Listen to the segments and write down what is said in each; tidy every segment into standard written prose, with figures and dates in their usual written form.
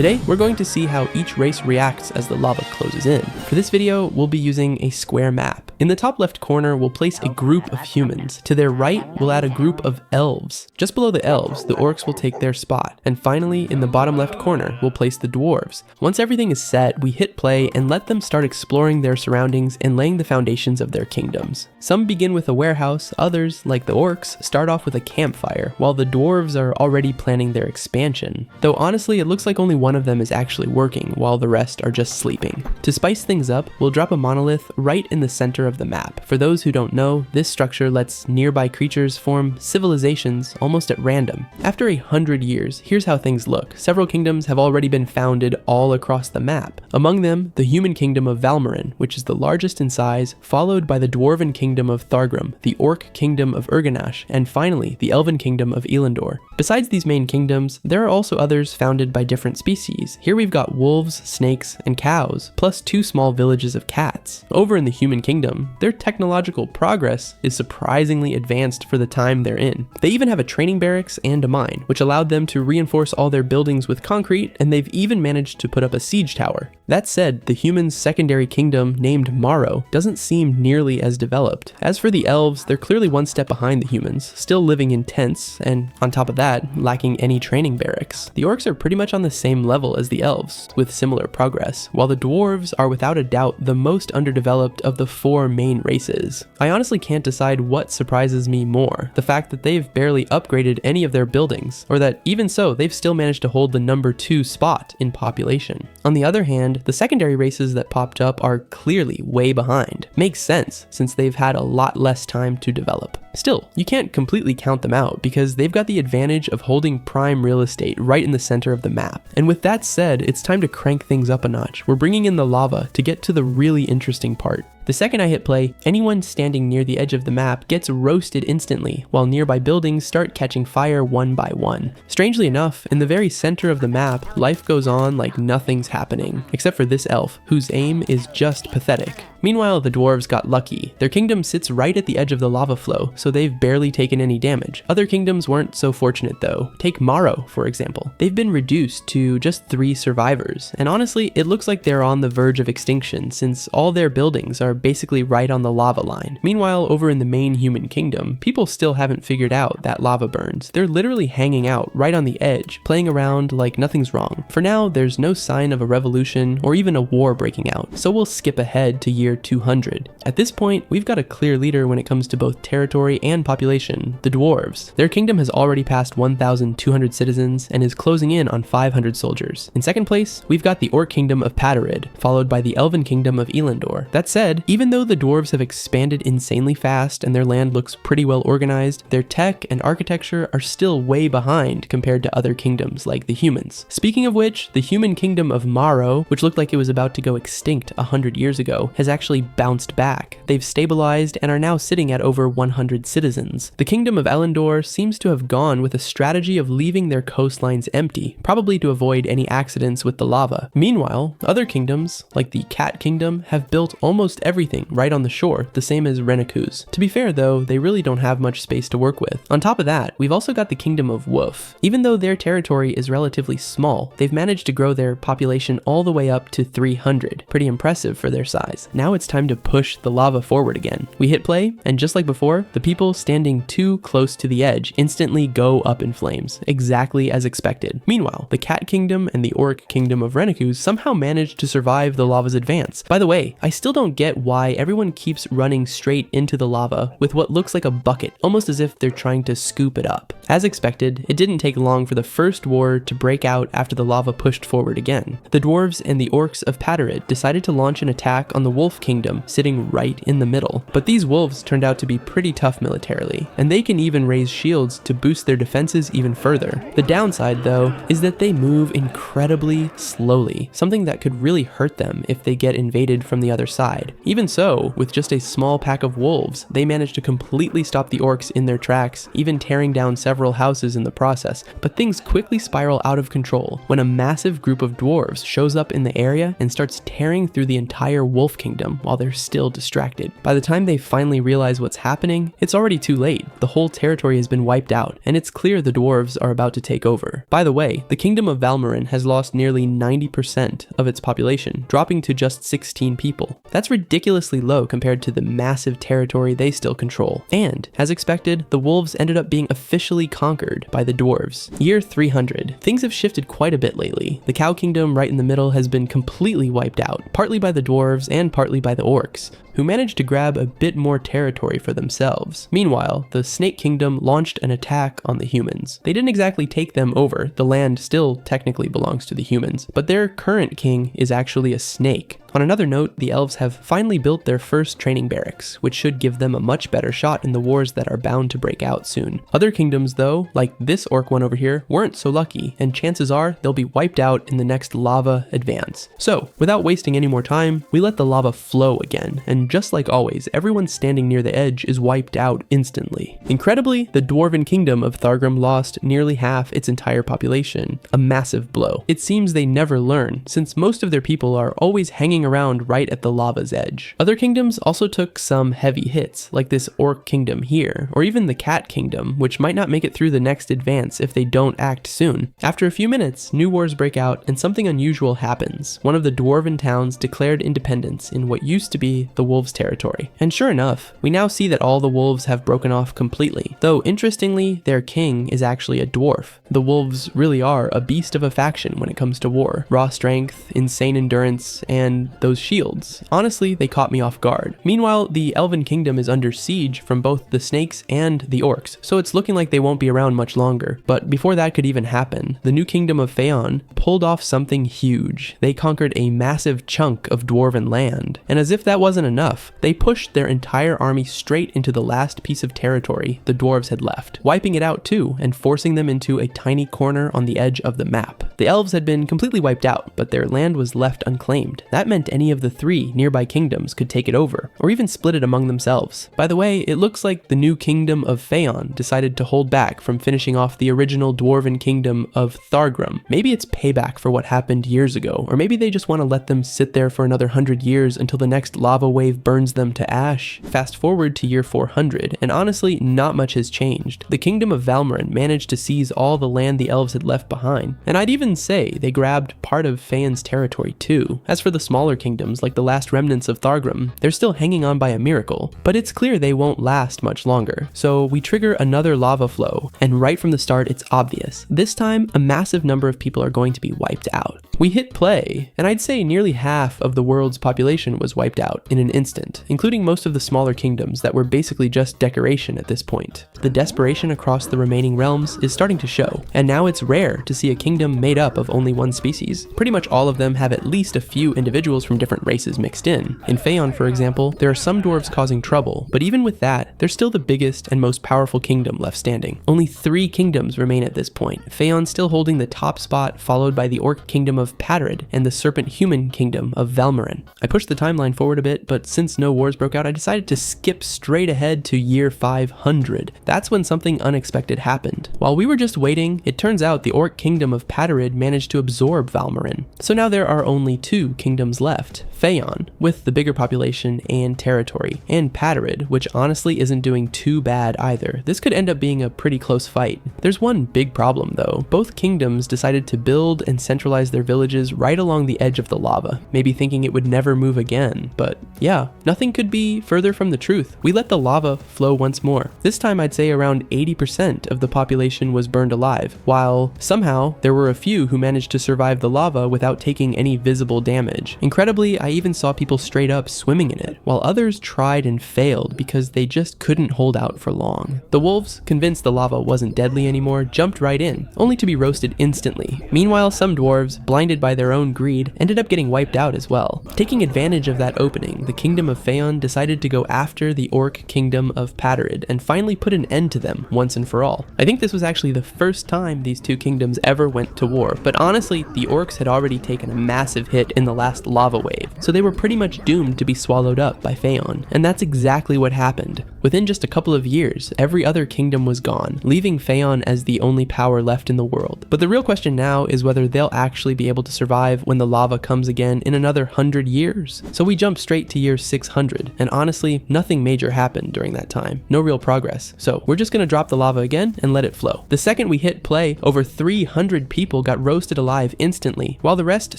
Today, we're going to see how each race reacts as the lava closes in. For this video, we'll be using a square map. In the top left corner, we'll place a group of humans. To their right, we'll add a group of elves. Just below the elves, the orcs will take their spot. And finally, in the bottom left corner, we'll place the dwarves. Once everything is set, we hit play and let them start exploring their surroundings and laying the foundations of their kingdoms. Some begin with a warehouse, others, like the orcs, start off with a campfire, while the dwarves are already planning their expansion. Though honestly, it looks like only one of them is actually working, while the rest are just sleeping. To spice things up, we'll drop a monolith right in the center of the map. For those who don't know, this structure lets nearby creatures form civilizations almost at random. After 100 years, here's how things look. Several kingdoms have already been founded all across the map. Among them, the human kingdom of Valmarin, which is the largest in size, followed by the dwarven kingdom of Thargrim, the orc kingdom of Urganash, and finally, the elven kingdom of Elendor. Besides these main kingdoms, there are also others founded by different species. Here we've got wolves, snakes, and cows, plus 2 small villages of cats. Over in the human kingdom, their technological progress is surprisingly advanced for the time they're in. They even have a training barracks and a mine, which allowed them to reinforce all their buildings with concrete, and they've even managed to put up a siege tower. That said, the humans' secondary kingdom, named Morrow, doesn't seem nearly as developed. As for the elves, they're clearly one step behind the humans, still living in tents, and on top of that, lacking any training barracks. The orcs are pretty much on the same level as the elves, with similar progress, while the dwarves are without a doubt the most underdeveloped of the 4 main races. I honestly can't decide what surprises me more, the fact that they've barely upgraded any of their buildings, or that even so, they've still managed to hold the number 2 spot in population. On the other hand, the secondary races that popped up are clearly way behind. Makes sense, since they've had a lot less time to develop. Still, you can't completely count them out because they've got the advantage of holding prime real estate right in the center of the map. And with that said, it's time to crank things up a notch. We're bringing in the lava to get to the really interesting part. The second I hit play, anyone standing near the edge of the map gets roasted instantly, while nearby buildings start catching fire one by one. Strangely enough, in the very center of the map, life goes on like nothing's happening, except for this elf, whose aim is just pathetic. Meanwhile, the dwarves got lucky. Their kingdom sits right at the edge of the lava flow, so they've barely taken any damage. Other kingdoms weren't so fortunate though. Take Morrow, for example. They've been reduced to just 3 survivors, and honestly, it looks like they're on the verge of extinction since all their buildings are basically right on the lava line. Meanwhile, over in the main human kingdom, people still haven't figured out that lava burns. They're literally hanging out right on the edge, playing around like nothing's wrong. For now, there's no sign of a revolution or even a war breaking out, so we'll skip ahead to year 200. At this point, we've got a clear leader when it comes to both territory and population, the dwarves. Their kingdom has already passed 1,200 citizens and is closing in on 500 soldiers. In second place, we've got the orc kingdom of Padarid, followed by the elven kingdom of Elendor. That said, even though the dwarves have expanded insanely fast and their land looks pretty well organized, their tech and architecture are still way behind compared to other kingdoms like the humans. Speaking of which, the human kingdom of Morrow, which looked like it was about to go extinct 100 years ago, has actually bounced back. They've stabilized and are now sitting at over 100 citizens. The kingdom of Elendor seems to have gone with a strategy of leaving their coastlines empty, probably to avoid any accidents with the lava. Meanwhile, other kingdoms, like the cat kingdom, have built almost everything right on the shore, the same as Reniku's. To be fair though, they really don't have much space to work with. On top of that, we've also got the kingdom of Woof. Even though their territory is relatively small, they've managed to grow their population all the way up to 300. Pretty impressive for their size. Now it's time to push the lava forward again. We hit play, and just like before, the people standing too close to the edge instantly go up in flames, exactly as expected. Meanwhile, the cat kingdom and the orc kingdom of Reniku's somehow managed to survive the lava's advance. By the way, I still don't get why everyone keeps running straight into the lava with what looks like a bucket, almost as if they're trying to scoop it up. As expected, it didn't take long for the first war to break out after the lava pushed forward again. The dwarves and the orcs of Padarid decided to launch an attack on the wolf kingdom, sitting right in the middle. But these wolves turned out to be pretty tough militarily, and they can even raise shields to boost their defenses even further. The downside, though, is that they move incredibly slowly, something that could really hurt them if they get invaded from the other side. Even so, with just a small pack of wolves, they managed to completely stop the orcs in their tracks, even tearing down several houses in the process. But things quickly spiral out of control when a massive group of dwarves shows up in the area and starts tearing through the entire wolf kingdom. them while they're still distracted. By the time they finally realize what's happening, it's already too late. The whole territory has been wiped out, and it's clear the dwarves are about to take over. By the way, the kingdom of Valmarin has lost nearly 90% of its population, dropping to just 16 people. That's ridiculously low compared to the massive territory they still control. And, as expected, the wolves ended up being officially conquered by the dwarves. Year 300. Things have shifted quite a bit lately. The Cow Kingdom right in the middle has been completely wiped out, partly by the dwarves and partly by the orcs, who managed to grab a bit more territory for themselves. Meanwhile, the Snake Kingdom launched an attack on the humans. They didn't exactly take them over, the land still technically belongs to the humans, but their current king is actually a snake. On another note, the elves have finally built their first training barracks, which should give them a much better shot in the wars that are bound to break out soon. Other kingdoms though, like this orc one over here, weren't so lucky, and chances are they'll be wiped out in the next lava advance. So, without wasting any more time, we let the lava flow again, and just like always, everyone standing near the edge is wiped out instantly. Incredibly, the dwarven kingdom of Thargrim lost nearly half its entire population, a massive blow. It seems they never learn, since most of their people are always hanging around right at the lava's edge. Other kingdoms also took some heavy hits, like this orc kingdom here, or even the cat kingdom, which might not make it through the next advance if they don't act soon. After a few minutes, new wars break out and something unusual happens. One of the dwarven towns declared independence in what used to be the wolves' territory. And sure enough, we now see that all the wolves have broken off completely, though interestingly, their king is actually a dwarf. The wolves really are a beast of a faction when it comes to war. Raw strength, insane endurance, and those shields. Honestly, they caught me off guard. Meanwhile, the Elven Kingdom is under siege from both the snakes and the orcs, so it's looking like they won't be around much longer. But before that could even happen, the new kingdom of Phaon pulled off something huge. They conquered a massive chunk of dwarven land, and as if that wasn't enough, they pushed their entire army straight into the last piece of territory the dwarves had left, wiping it out too, and forcing them into a tiny corner on the edge of the map. The elves had been completely wiped out, but their land was left unclaimed. That meant any of the 3 nearby kingdoms could take it over, or even split it among themselves. By the way, it looks like the new kingdom of Phaon decided to hold back from finishing off the original dwarven kingdom of Thargrim. Maybe it's payback for what happened years ago, or maybe they just want to let them sit there for another 100 years until the next lava wave burns them to ash. Fast forward to year 400, and honestly, not much has changed. The kingdom of Valmarin managed to seize all the land the elves had left behind, and I'd even say they grabbed part of Phaon's territory too. As for the smaller kingdoms, like the last remnants of Thargrim, they're still hanging on by a miracle, but it's clear they won't last much longer. So we trigger another lava flow, and right from the start it's obvious. This time, a massive number of people are going to be wiped out. We hit play, and I'd say nearly half of the world's population was wiped out in an instant, including most of the smaller kingdoms that were basically just decoration at this point. The desperation across the remaining realms is starting to show, and now it's rare to see a kingdom made up of only one species. Pretty much all of them have at least a few individuals from different races mixed in. In Phaon, for example, there are some dwarves causing trouble, but even with that, they're still the biggest and most powerful kingdom left standing. Only 3 kingdoms remain at this point, Phaon still holding the top spot, followed by the orc kingdom of Patarid and the serpent human kingdom of Valmarin. I pushed the timeline forward a bit, but since no wars broke out, I decided to skip straight ahead to year 500. That's when something unexpected happened. While we were just waiting, it turns out the orc kingdom of Patarid managed to absorb Valmarin. So now there are only 2 kingdoms left. Phaon, with the bigger population and territory, and Patarid, which honestly isn't doing too bad either. This could end up being a pretty close fight. There's one big problem though. Both kingdoms decided to build and centralize their villages right along the edge of the lava, maybe thinking it would never move again. But yeah, nothing could be further from the truth. We let the lava flow once more. This time I'd say around 80% of the population was burned alive, while somehow there were a few who managed to survive the lava without taking any visible damage. Incredibly, I even saw people straight up swimming in it, while others tried and failed because they just couldn't hold out for long. The wolves, convinced the lava wasn't deadly anymore, jumped right in, only to be roasted instantly. Meanwhile, some dwarves, blinded by their own greed, ended up getting wiped out as well. Taking advantage of that opening, the kingdom of Phaon decided to go after the orc kingdom of Patarid and finally put an end to them once and for all. I think this was actually the first time these 2 kingdoms ever went to war, but honestly, the orcs had already taken a massive hit in the last lava wave, so they were pretty much doomed to be swallowed up by Phaon, and that's exactly what happened. Within just a couple of years, every other kingdom was gone, leaving Phaon as the only power left in the world. But the real question now is whether they'll actually be able to survive when the lava comes again in another 100 years. So we jump straight to year 600, and honestly, nothing major happened during that time. No real progress. So we're just gonna drop the lava again and let it flow. The second we hit play, over 300 people got roasted alive instantly, while the rest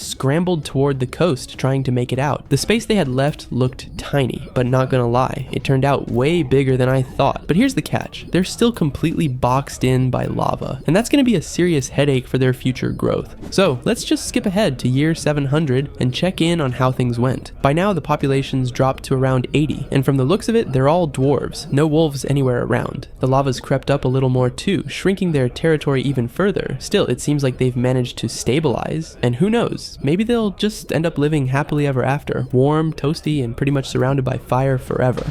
scrambled toward the coast trying to make it out. The space they had left looked tiny, but not gonna lie, it turned out way bigger than I thought. But here's the catch, they're still completely boxed in by lava, and that's gonna be a serious headache for their future growth. So let's just skip ahead to year 700 and check in on how things went. By now the population's dropped to around 80, and from the looks of it, they're all dwarves, no wolves anywhere around. The lava's crept up a little more too, shrinking their territory even further. Still, it seems like they've managed to stabilize, and who knows, maybe they'll just end up living happily ever after, warm, toasty, and pretty much surrounded by fire forever.